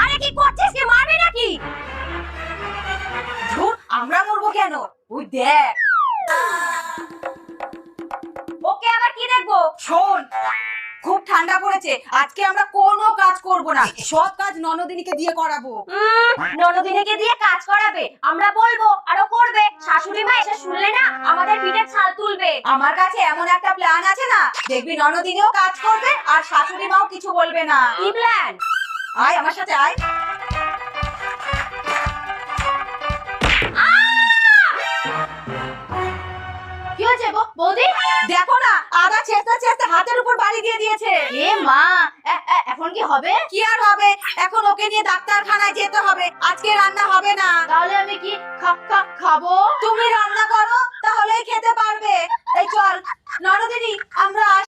আরে কি করছিস, কি মারবি নাকি? ধুর, আমরা মরবো কেন? ওই দেখ। ওকে আবার কি দেখবো? শোন, খুব ঠান্ডা পড়েছে, আজকে আমরা কোনো কাজ করব না, সব কাজ ননদিনীকে দিয়ে করাবো। ননদিনীকে দিয়ে কাজ করাবে? আমরা বলবো আর ও করবে। শাশুড়ি মা এসে শুনলে না আমাদের পিঠে ছাল তুলবে। আমার কাছে এমন একটা প্ল্যান আছে না, দেখবি ননদিনীও কাজ করবে আর শাশুড়ি মাও কিছু বলবে না। কি প্ল্যান? আয় আমার সাথে আয়। কি হয়েছে বৌদি? দেখো না, আদা চেষ্টা চেষ্টা হাতের উপর বাড়ি দিয়ে দিয়েছে। এ মা, এখন কি হবে? কি আর হবে, এখন ওকে নিয়ে ডাক্তারখানায় যেতে হবে। আজকে রান্না হবে না। তাহলে আমি কি খাবো? তুমি রান্না করো, তাহলেই খেতে পারবে। এই চল ননদিনী, আমরা